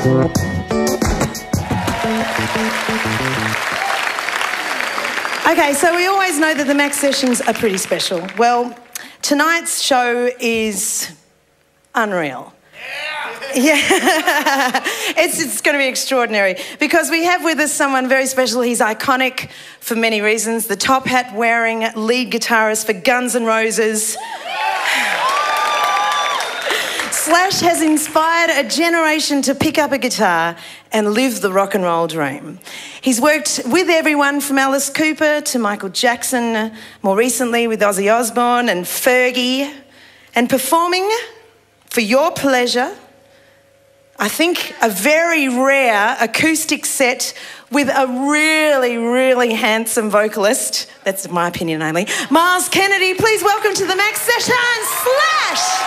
Okay, so we always know that the Max sessions are pretty special. Well, tonight's show is unreal. Yeah, it's going to be extraordinary because we have with us someone very special. He's iconic for many reasons. The top hat wearing lead guitarist for Guns N' Roses. Slash has inspired a generation to pick up a guitar and live the rock and roll dream. He's worked with everyone from Alice Cooper to Michael Jackson, more recently with Ozzy Osbourne and Fergie, and performing for your pleasure, I think a very rare acoustic set with a really, really handsome vocalist. That's my opinion only. Myles Kennedy, please welcome to the Max Sessions, Slash!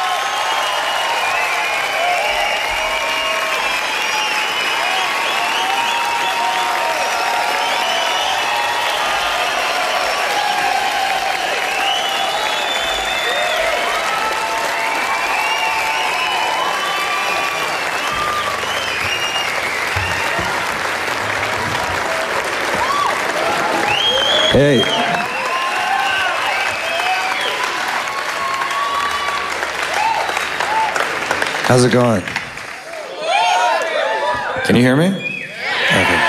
Hey. How's it going? Can you hear me? Okay.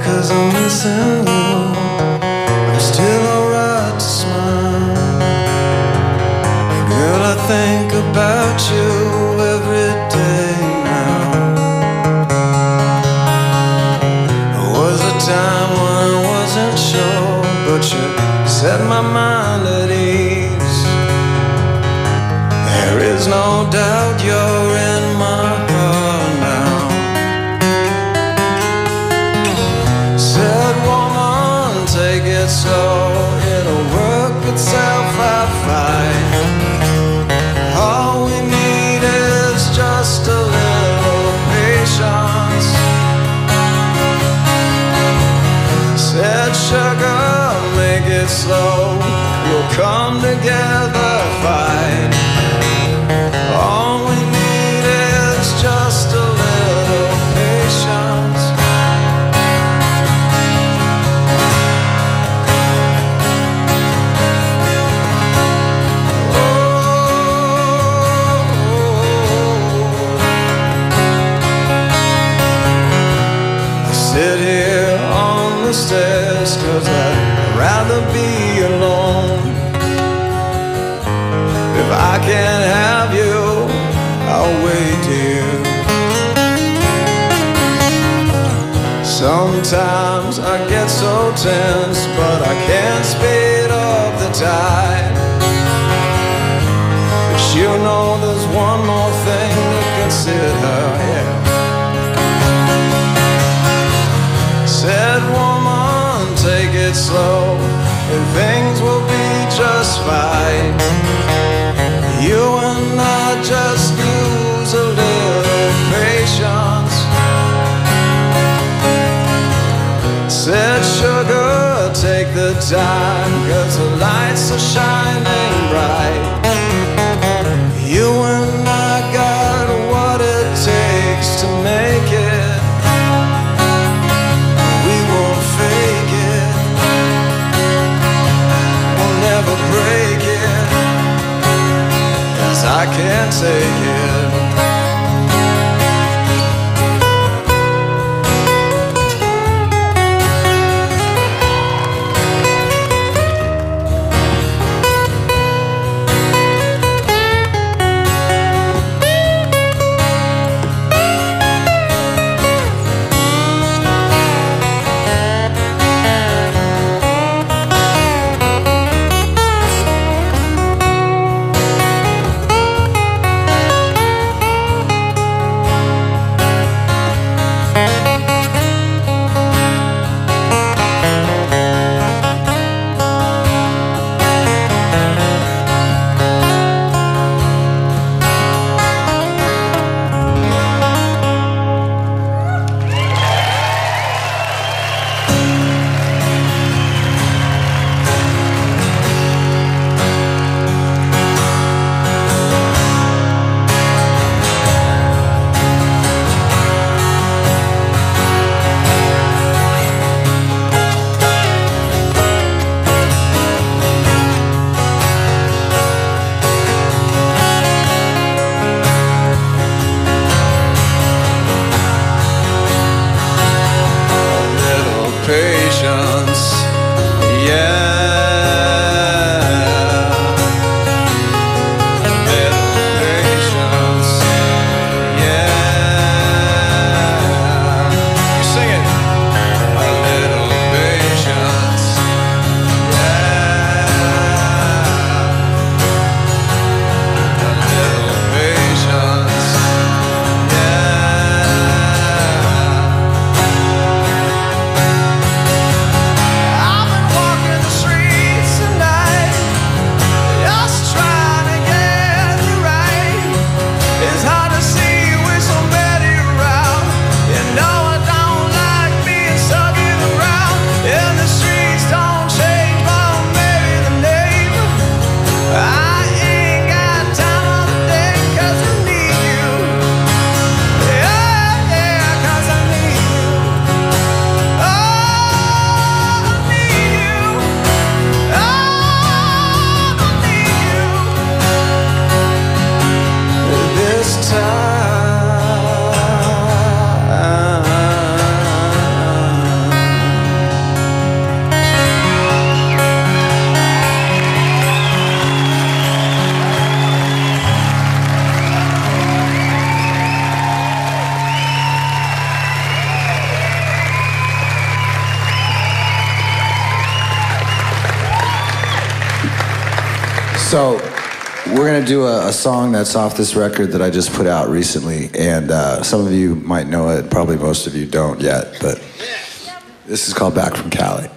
Cause I'm missing you. I'm still alright to smile. Girl, I think about you every day now. There was a time when I wasn't sure, but you set my mind at ease. There is no doubt you're in my heart now. Take it slow, it'll work itself out fine. All we need is just a little patience. Said sugar, make it slow, we'll come together fine. All we need is just a little patience. Sit here on the stairs, cause I'd rather be alone. If I can't have you, I'll wait here. Sometimes I get so tense, but I can't speed up the tide. But you know there's one more thing to consider, yeah. Said woman, take it slow, and things will be just fine. You and I just use a little patience. Said sugar, take the time, cause the lights are shining bright. You and I got what it takes to make it. Break it, 'cause I can't take it. patience, yeah. So we're going to do a song that's off this record that I just put out recently, and some of you might know it, probably most of you don't yet, but this is called Back from Cali.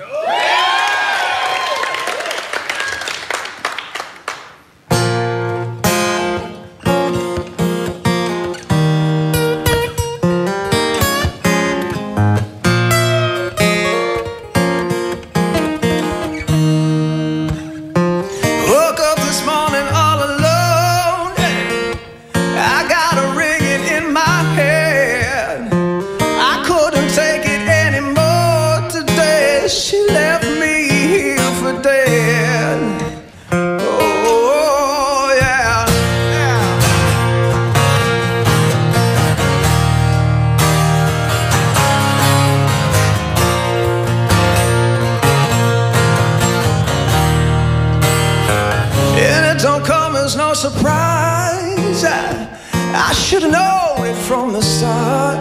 Surprise, I should have known it from the start.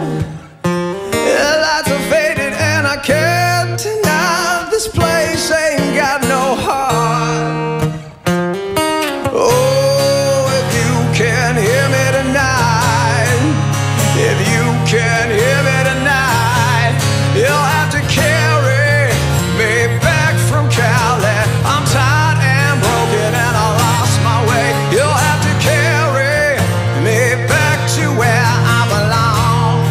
The lights are faded and I can't deny this place ain't got no heart. Oh, if you can hear me tonight, if you can hear me tonight, you'll have to carry me back from Cali. I'm tired and broken and I lost my way. You'll have to carry me back to where I belong.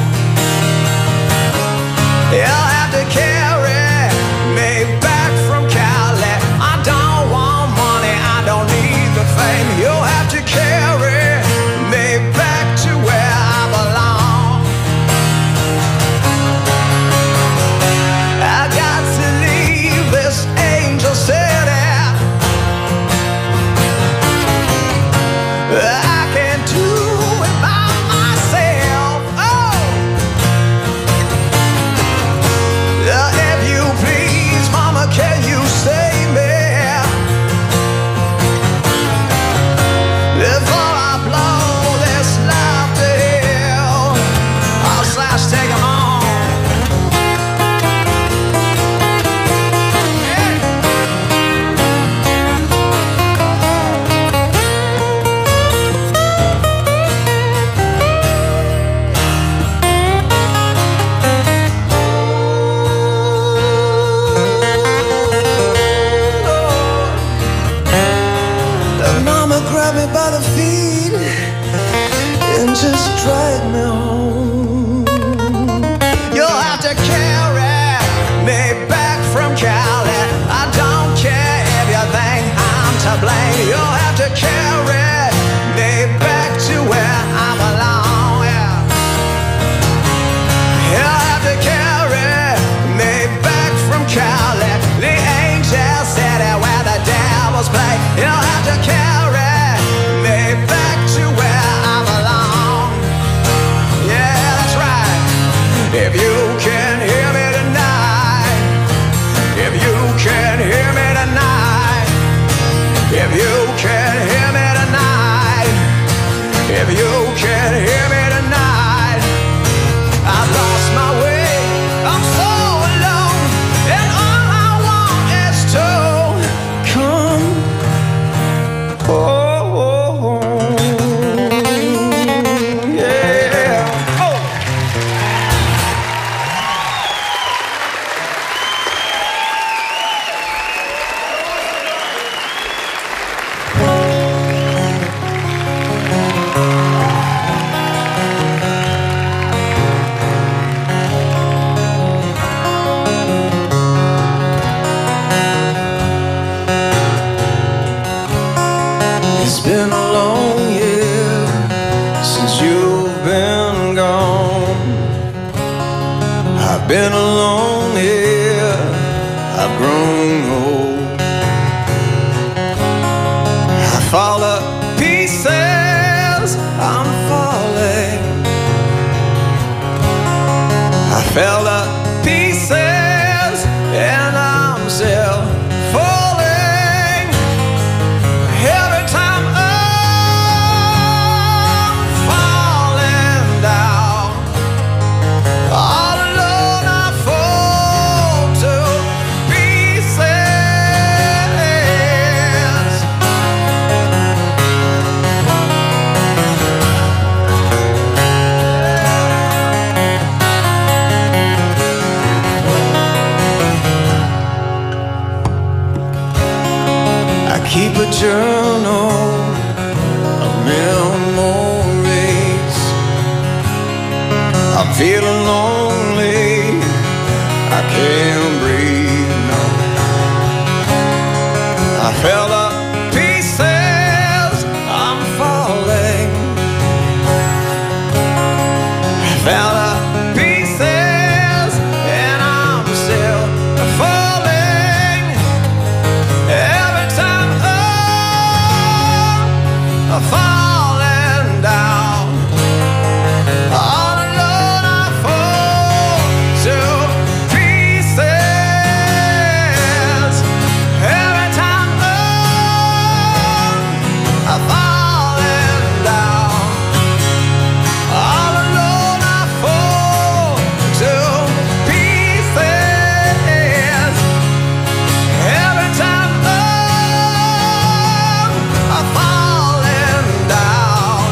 I've been alone here, I've grown old. I fall to pieces, I'm falling. I fell to pieces and I'm still falling. Every time I'm falling down, all alone I fall to pieces. I keep a journal of memories. I'm feeling lonely, I can't breathe, no. I fell to pieces, I'm falling. I fell to pieces and I'm still falling. Every time I'm falling down, all alone I fall to pieces. Every time I'm falling down, all alone I fall to pieces. Every time I'm falling down,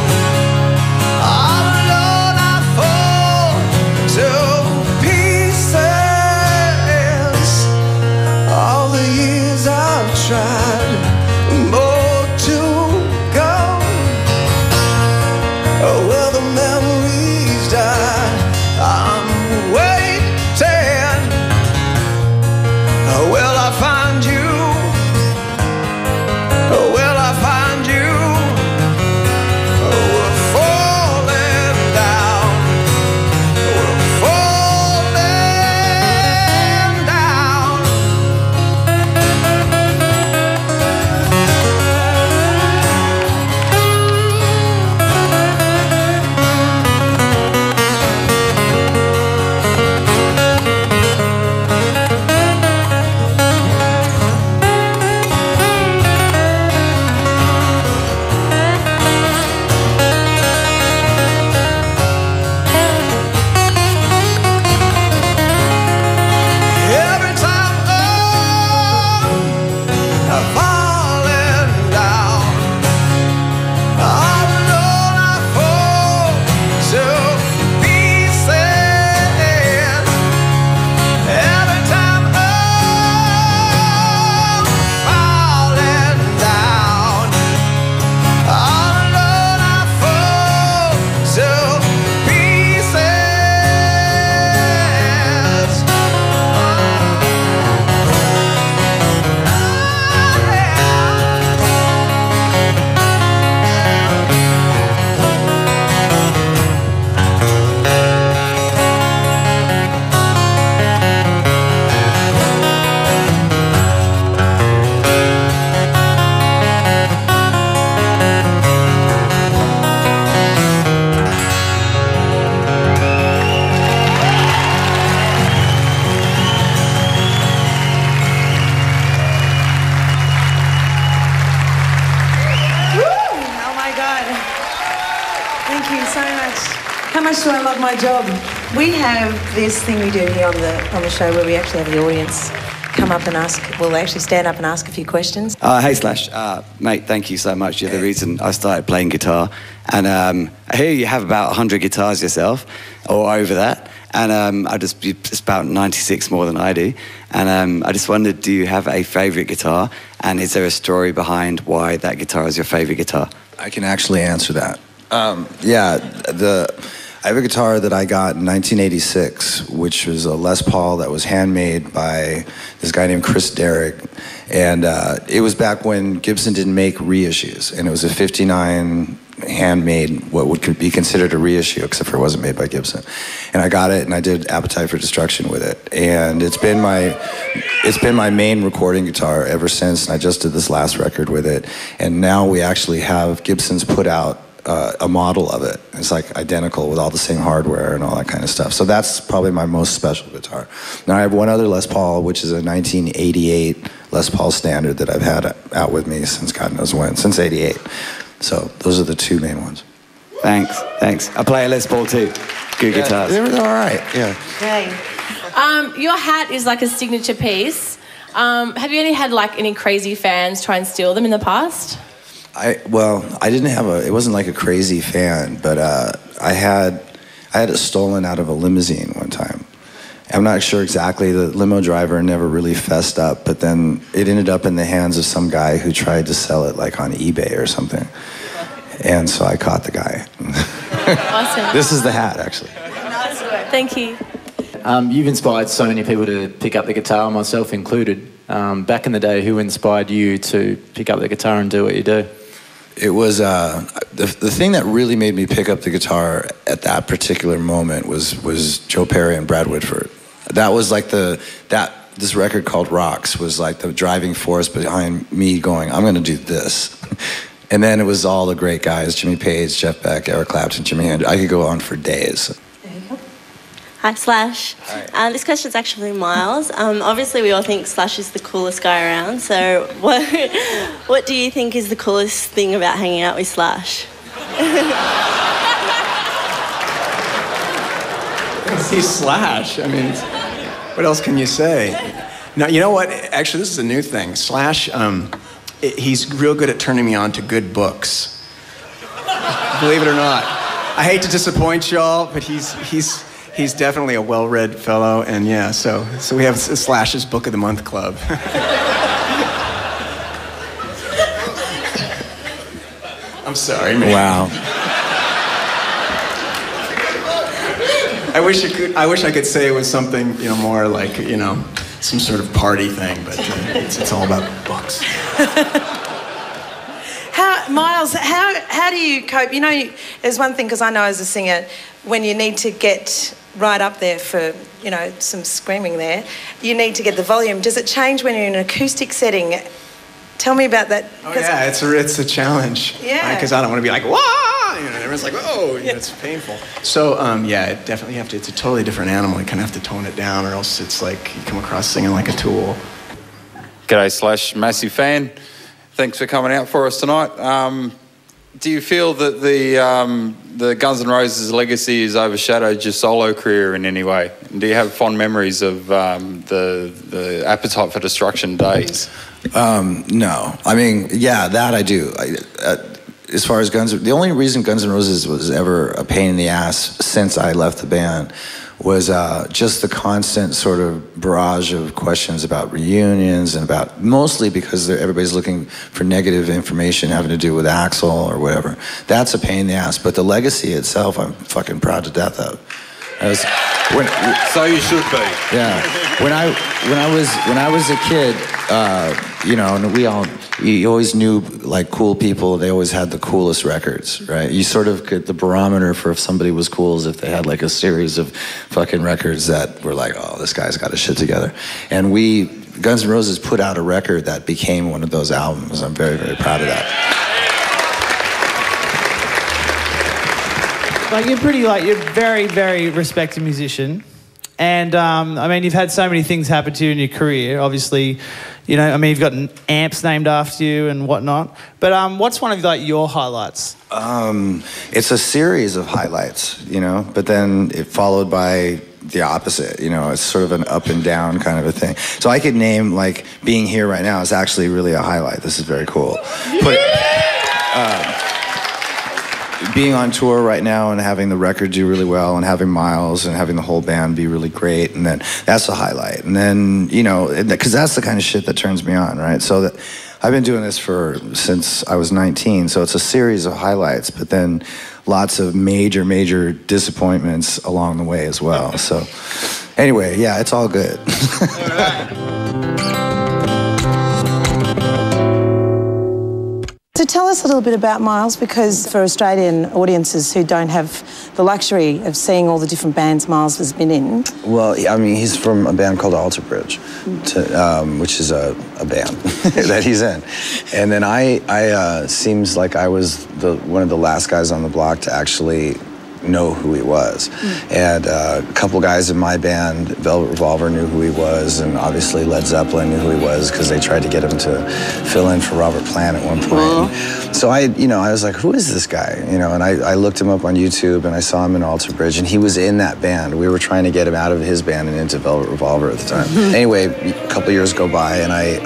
all alone I fall to pieces. All the years I've tried, more to go. Will the memories die? I'm waiting. Will I find you? Will I find you? We're falling down. We're falling down. Every time I'm falling down, all alone I fall to pieces. Every time I'm falling down, all alone I fall to pieces. Oh my God. Thank you so much. How much do I love my job? We have this thing we do here on the show where we actually have the audience come up and ask, well, they actually stand up and ask a few questions. Hey Slash, mate, thank you so much. You're the reason I started playing guitar. And I hear you have about 100 guitars yourself, or over that. And it's about 96 more than I do. And I just wondered, do you have a favourite guitar? And is there a story behind why that guitar is your favourite guitar? I can actually answer that. I have a guitar that I got in 1986, which was a Les Paul that was handmade by this guy named Chris Derrick. And it was back when Gibson didn't make reissues. And it was a 59 handmade, what would be considered a reissue, except for it wasn't made by Gibson. And I got it, and I did Appetite for Destruction with it. And it's been my main recording guitar ever since, and I just did this last record with it. And now we actually have Gibson's put out a model of it. It's like identical with all the same hardware and all that kind of stuff. So that's probably my most special guitar. Now I have one other Les Paul, which is a 1988 Les Paul standard that I've had out with me since God knows when, since '88. So those are the two main ones. Thanks. I play a Les Paul too. Good guitars. They're all right, yeah. Great. Your hat is like a signature piece. Have you had like any crazy fans try and steal them in the past? Well, I didn't have it wasn't like a crazy fan, but I had it stolen out of a limousine one time. I'm not sure exactly, the limo driver never really fessed up, but then it ended up in the hands of some guy who tried to sell it like on eBay or something. And so I caught the guy. Awesome. This is the hat, actually. Thank you. You've inspired so many people to pick up the guitar, myself included. Back in the day, who inspired you to pick up the guitar and do what you do? It was the thing that really made me pick up the guitar at that particular moment was Joe Perry and Brad Whitford. That was like this record called Rocks was like the driving force behind me going, I'm going to do this. And then it was all the great guys, Jimmy Page, Jeff Beck, Eric Clapton, Jimi Hendrix. I could go on for days. Hi, Slash. Hi. This question's actually Myles. Obviously, we all think Slash is the coolest guy around. So, what do you think is the coolest thing about hanging out with Slash? He's Slash. I mean, what else can you say? Now, you know what? Actually, this is a new thing. Slash, he's real good at turning me on to good books. Believe it or not. I hate to disappoint y'all, but he's definitely a well-read fellow, and yeah, so we have Slash's Book of the Month Club. I'm sorry, man. Wow. I wish I could say it was something, more like, some sort of party thing, but it's all about books. Myles, how do you cope? There's one thing, because I know as a singer, when you need to get right up there for, some screaming there, you need to get the volume. Does it change when you're in an acoustic setting? Tell me about that. Oh, yeah, it's a challenge. Yeah. Because I don't want to be like, wah! Everyone's like, whoa! It's painful. So, it definitely it's a totally different animal. You kind of have to tone it down, or else it's like you come across singing like a tool. G'day, Slash. Massive fan. Thanks for coming out for us tonight. Do you feel that the Guns N' Roses legacy has overshadowed your solo career in any way? Do you have fond memories of the Appetite for Destruction days? No. I mean, yeah, that I do. As far as the only reason Guns N' Roses was ever a pain in the ass since I left the band was just the constant sort of barrage of questions about reunions and mostly because everybody's looking for negative information having to do with Axl or whatever. That's a pain in the ass. But the legacy itself, I'm fucking proud to death of. So you should be. Yeah. When I was a kid, and you always knew like cool people. They always had the coolest records, right? You sort of get the barometer for if somebody was cool is if they had like a series of fucking records that were like, oh, this guy's got his shit together. And Guns N' Roses put out a record that became one of those albums. I'm very, very proud of that. Like you're a very, very respected musician. And, you've had so many things happen to you in your career, obviously. You've got amps named after you and whatnot. But what's one of, your highlights? It's a series of highlights, but then it followed by the opposite, it's sort of an up and down kind of a thing. So I could name, being here right now is actually really a highlight. This is very cool. Being on tour right now and having the record do really well and having Myles and having the whole band be really great, and then that's a highlight. And then, because that's the kind of shit that turns me on, right? So that I've been doing this since I was 19, so it's a series of highlights, but then lots of major, major disappointments along the way as well. So anyway, yeah, it's all good. All right. So tell us a little bit about Myles, because for Australian audiences who don't have the luxury of seeing all the different bands Myles has been in. Well, I mean, he's from a band called ﷺ, which is a band that he's in. And then I seems like I was one of the last guys on the block to actually know who he was. And a couple guys in my band, Velvet Revolver, knew who he was, and obviously Led Zeppelin knew who he was because they tried to get him to fill in for Robert Plant at one point. So I was like, who is this guy? And I looked him up on YouTube, and I saw him in ﷺ, and he was in that band. We were trying to get him out of his band and into Velvet Revolver at the time. Anyway, a couple years go by, and I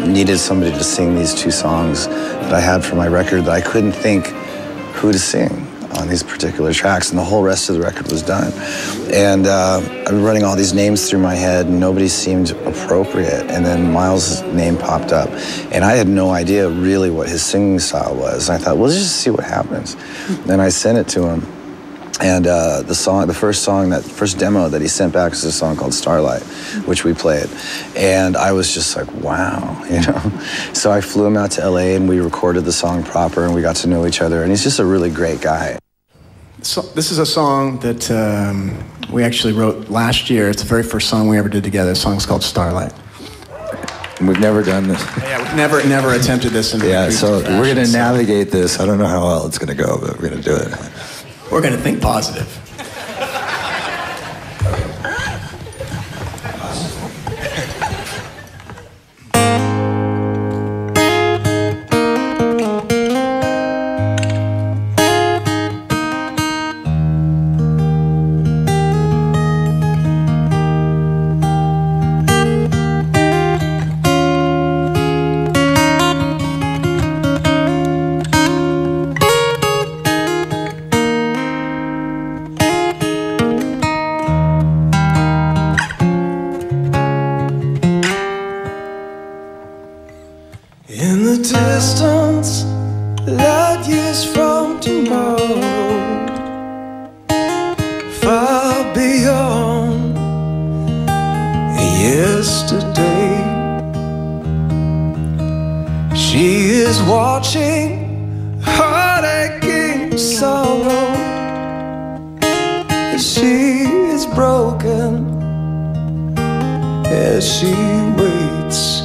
needed somebody to sing these two songs that I had for my record that I couldn't think who to sing on these particular tracks, and the whole rest of the record was done. And I'm running all these names through my head, and nobody seemed appropriate. And then Myles' name popped up, and I had no idea really what his singing style was. And I thought, well, let's just see what happens. Then I sent it to him, and the first demo that he sent back was a song called Starlight, which we played. And I was just like, wow, So I flew him out to LA, and we recorded the song proper, and we got to know each other, and he's just a really great guy. So, this is a song that we actually wrote last year. It's the very first song we ever did together. The song's called Starlight. We've never done this. Yeah, we've never attempted this. So we're going to navigate this. I don't know how well it's going to go, but we're going to do it. We're going to think positive. In the distance, light years from tomorrow, far beyond yesterday, she is watching heartache sorrow as she is broken, as she waits,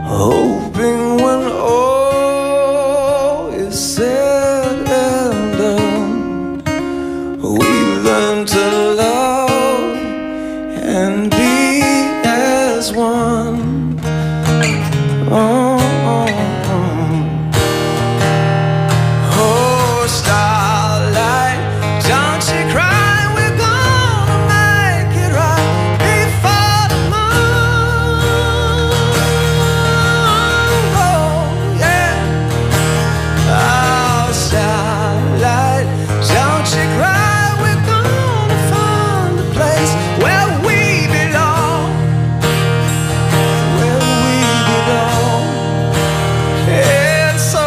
hoping when all is said and done, we learn to love and be as one. Oh, Starlight, don't you cry, we're gonna make it right before the moon. Oh, yeah. Oh, Starlight, don't you cry, we're gonna find a place where we belong, where we belong. And so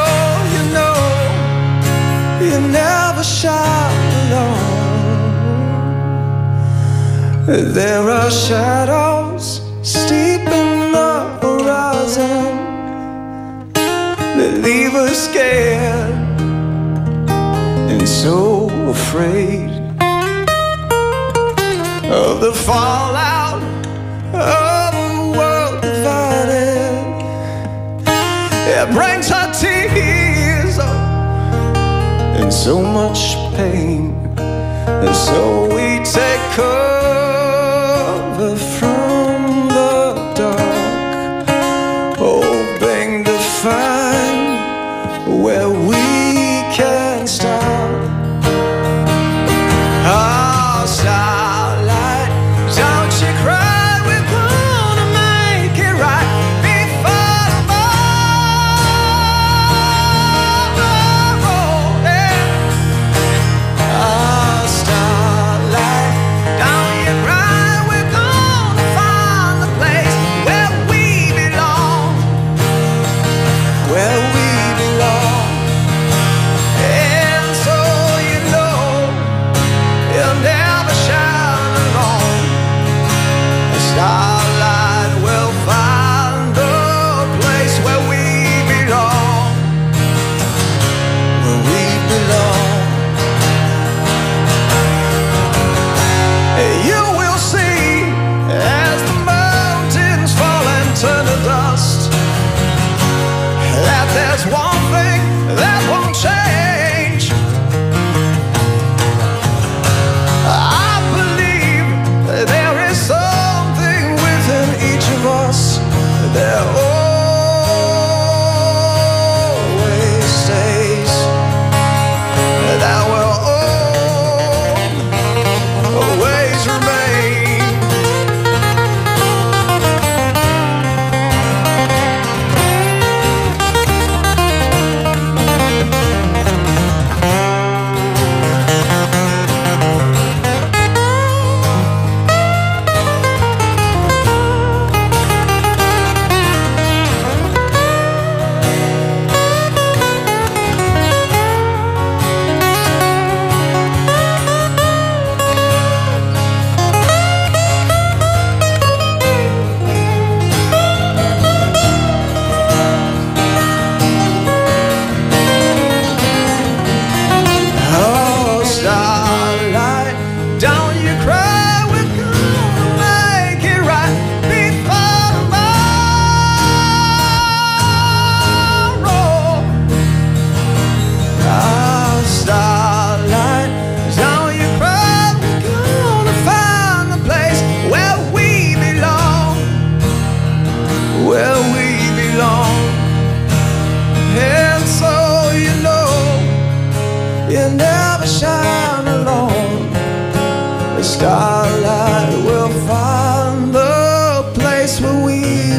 you know, you never shine alone. There are shadows steep in the horizon that leave us scared and so afraid of the fallout of a world divided. It brings her tears and so much pain, and so we take cover from the dark, hoping to find where we can start. Oh, Starlight, don't you cry, we're gonna make it right before the morrow. Oh, Starlight, don't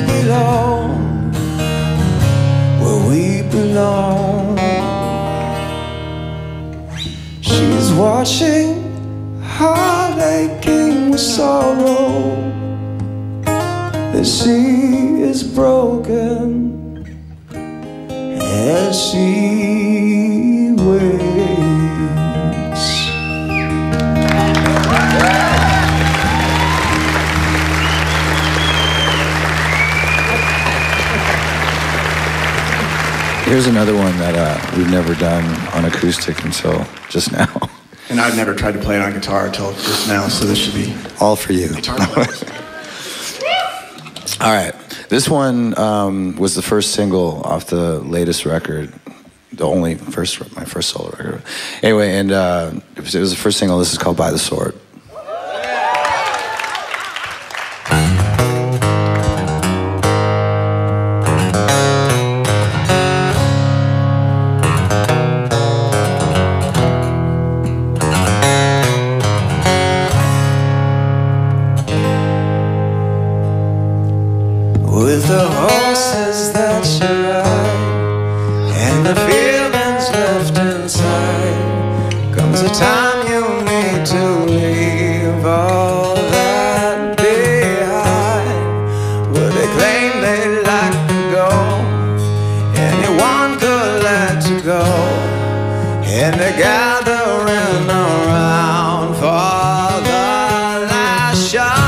belong, where we belong. She's watching, heart aching with sorrow. The sea is broken as she waits. Here's another one that we've never done on acoustic until just now. And I've never tried to play it on guitar until just now, so this should be all for you. Guitar players. All right, this one was the first single off the latest record, my first solo record. Anyway, and it was the first single. This is called "By the Sword." With the horses that you ride and the feelings left inside, comes a time you need to leave all that behind. But they claim they like to go, anyone could let you go, and they're gathering around for the last show.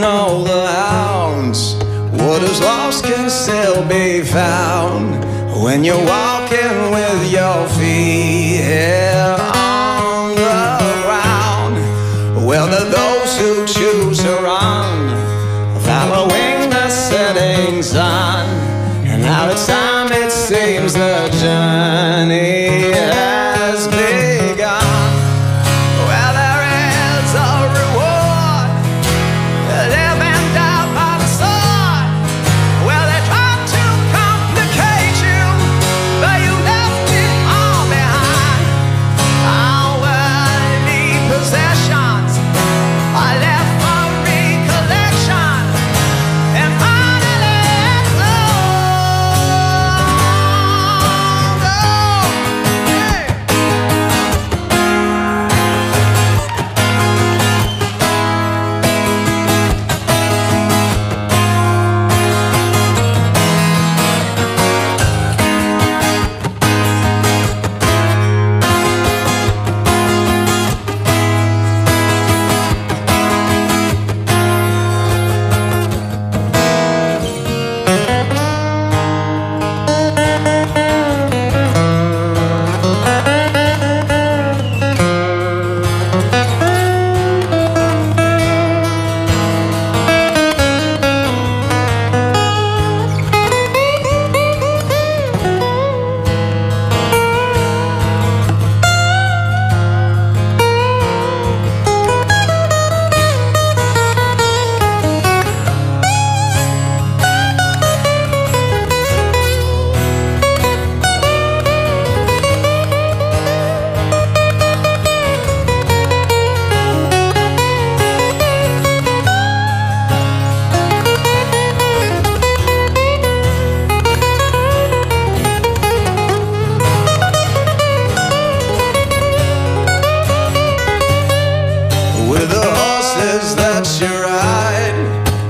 All the hounds, what is lost can still be found when you're walking with your feet on the ground. Well, there are those who choose to run, following the setting sun, and now it's time, it seems, the journey has begun. Well, there is a reward.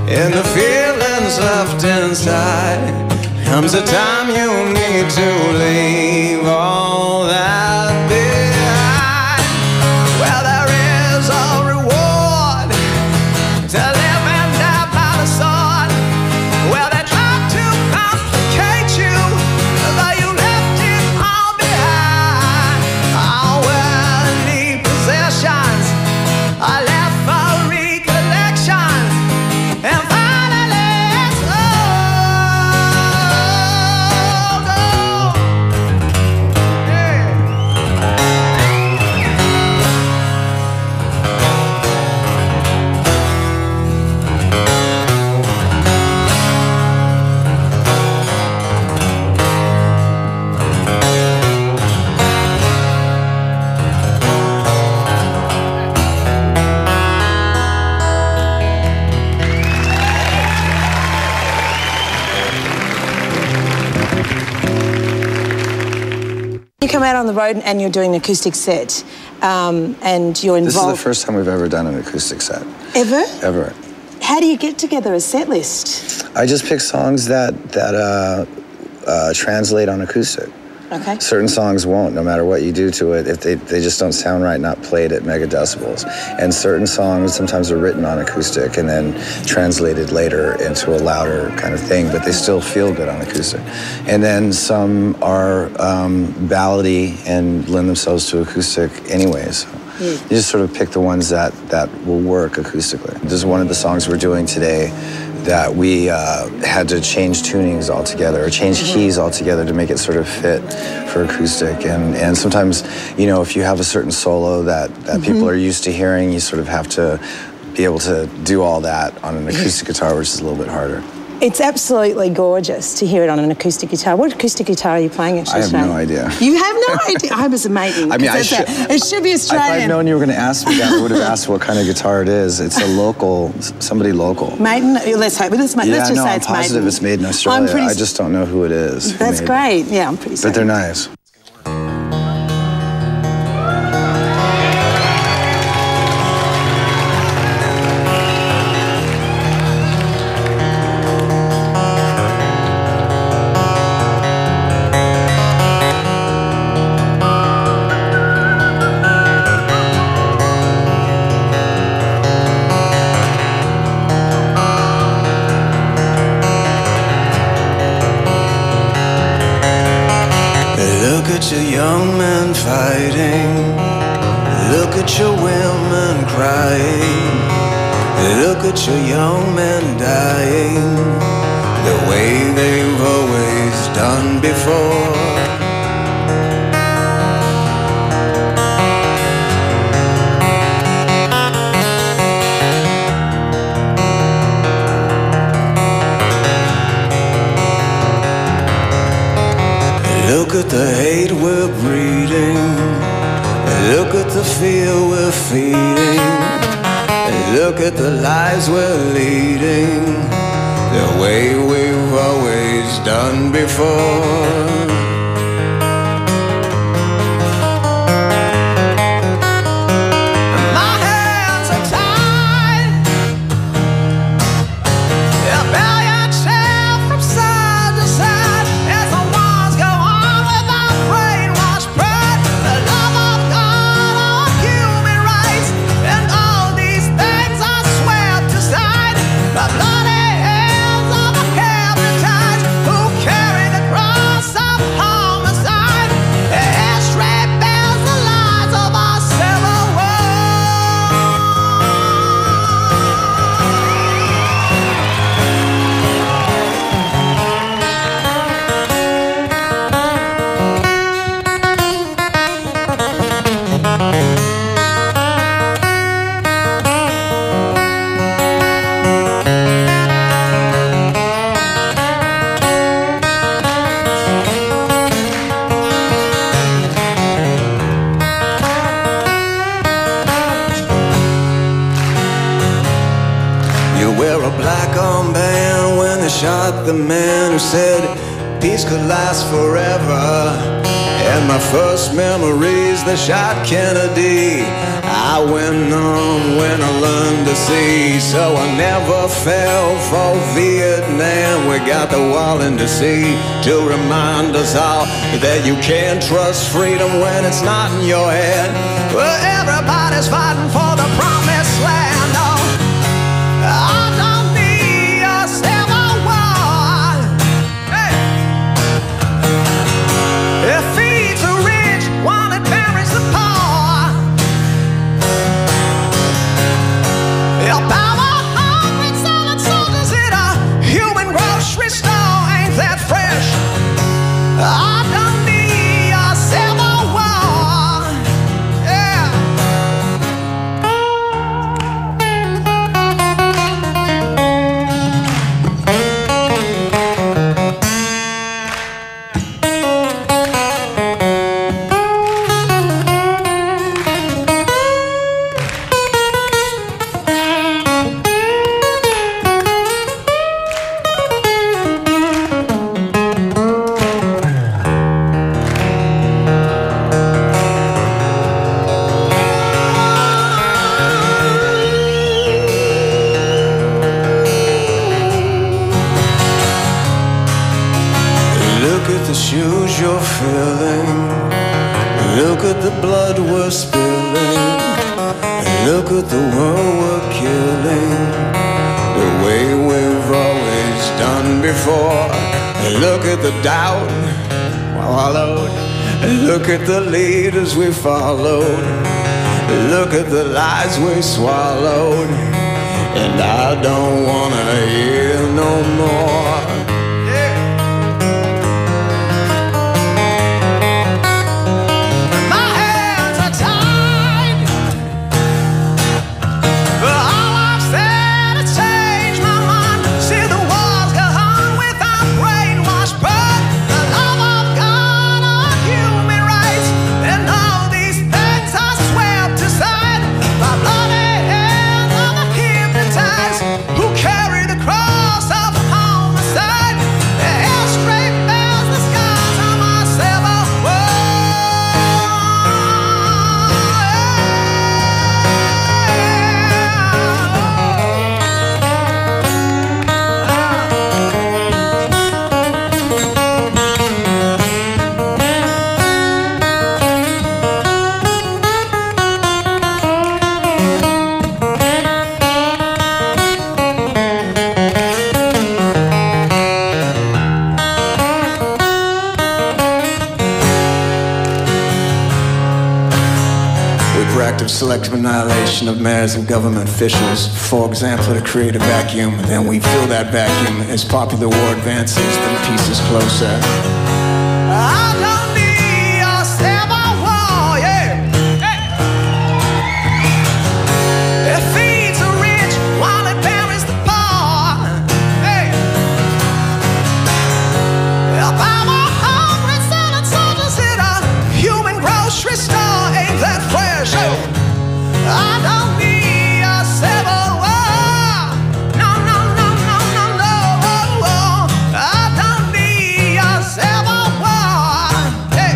And the feelings left inside, comes a time you need to leave all that behind. Well, there is a reward to live and die by the sword. Well, they try to complicate you, though you left You come out on the road and you're doing an acoustic set, and you're involved... This is the first time we've ever done an acoustic set. Ever? Ever. How do you get together a set list? I just pick songs that translate on acoustic. Okay. Certain songs won't, no matter what you do to it, if they just don't sound right, not played at mega decibels. And certain songs sometimes are written on acoustic and then translated later into a louder kind of thing, but they still feel good on acoustic. And then some are ballady and lend themselves to acoustic anyways. You just sort of pick the ones that will work acoustically. This is one of the songs we're doing today that we had to change tunings altogether, or change keys altogether to make it sort of fit for acoustic. And sometimes, you know, if you have a certain solo that people are used to hearing, you sort of have to be able to do all that on an acoustic guitar, which is a little bit harder. It's absolutely gorgeous to hear it on an acoustic guitar. What acoustic guitar are you playing actually? I have no idea. You have no idea? I was amazing. I mean, it should be Australian. If I'd known you were going to ask me that, I would have asked what kind of guitar it is. It's a local, somebody local. Maiden? Let's hope. Let's just say it's Maiden. I'm positive it's made in Australia. I just don't know who it is. That's great. Yeah, I'm pretty certain. But they're nice. Look at your young men fighting. Look at your women crying. Look at your young men dying the way they've always done before. Look at the hate we're breeding. Look at the fear we're feeding. Look at the lies we're leading the way we've always done before. Shot the man who said peace could last forever. And my first memories, they shot Kennedy. I went on when I learned to see, so I never fell for Vietnam. We got the wall in the sea to remind us all that you can't trust freedom when it's not in your head. Well, everybody's fighting for the promised land. Oh, I don't need a civil war. Hey. It feeds the rich while it buries the poor. Your power hungry solid soldiers in a human grocery store. Ain't that fresh? I don't need a civil war. Yeah. willing. Look at the blood we're spilling. Look at the world we're killing. The way we've always done before. Look at the doubt wallowed. Look at the leaders we followed. Look at the lies we swallowed. And I don't wanna hear no more. Selective annihilation of mayors and government officials. For example, to create a vacuum, and then we fill that vacuum. As popular war advances, then peace is closer. I don't need a civil war, yeah. Hey. It feeds the rich while it buries the poor. Hey. If I'm a hungry son and soldiers in a human grocery store, ain't that fresh? Oh. I don't need a civil war. No, no, no, no, no, no. I don't need a civil war. Hey.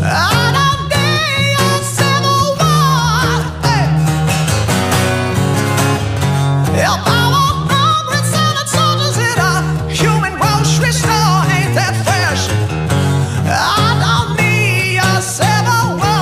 I don't need a civil war. Hey. If I'm a hungry son and soldiers in a human grocery store, ain't that fresh? I don't need a civil war.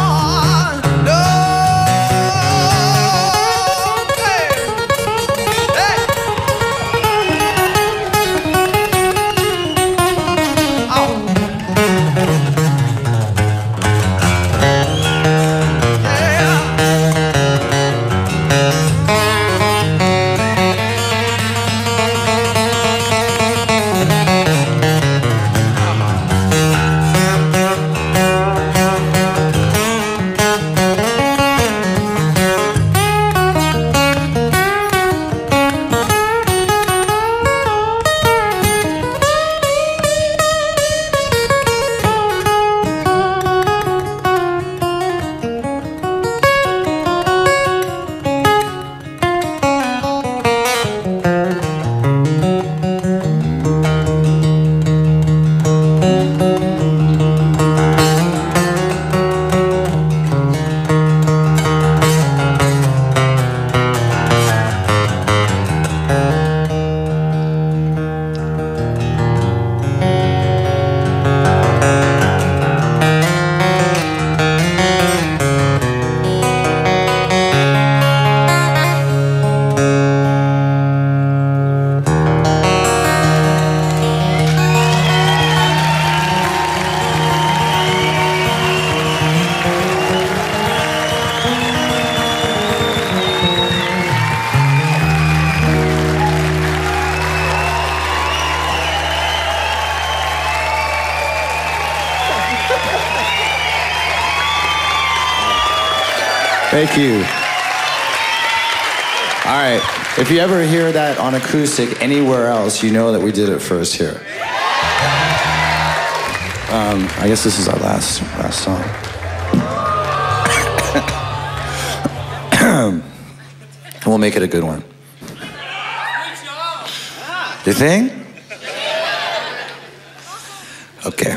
Thank you. All right. If you ever hear that on acoustic anywhere else, you know that we did it first here. I guess this is our last song. We'll make it a good one. You think? Okay.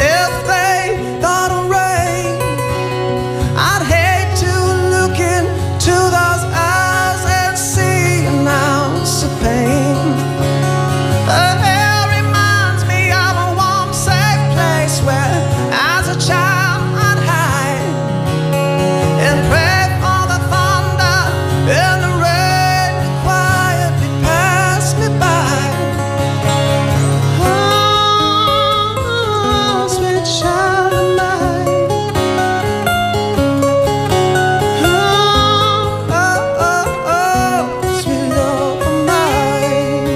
if they thought of rain, I'd hate to look into those eyes and see an ounce of pain. The air reminds me of a warm, safe place where, as a child, I'd hide and pray for the thunder and the rain to quietly pass me by. Oh, sweet child of mine. Oh, oh, oh, oh, sweet love of mine.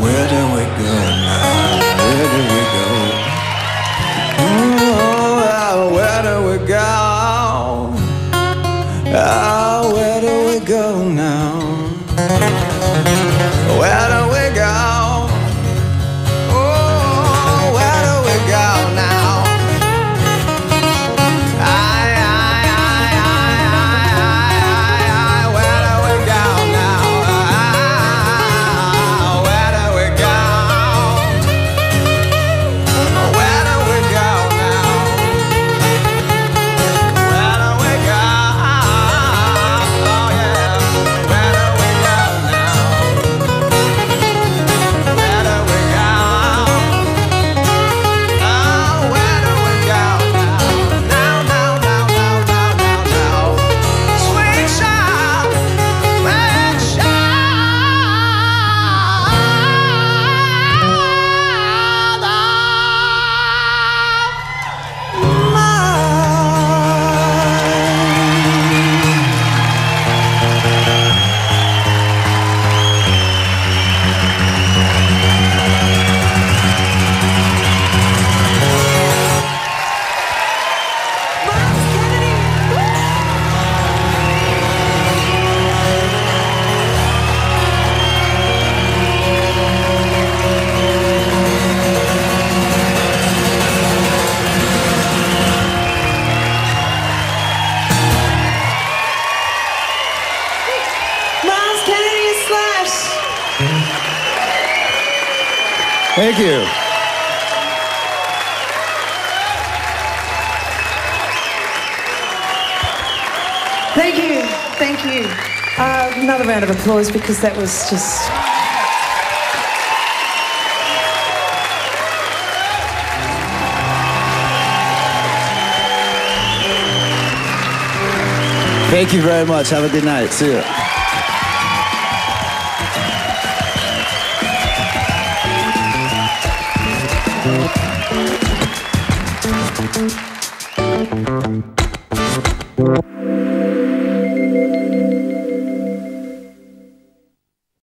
Where do we go now? Where do we go? Oh, where do we go now? Where do we go now? Where do we go? Where do we go now? Where do we go? Oh yeah. Where do we go now? Where do we go? Oh, where do we go now? Now. Sweet child, sweet Myles Kennedy is Slash. Thank you. Thank you. Thank you. Another round of applause because that was just... Thank you very much. Have a good night. See ya.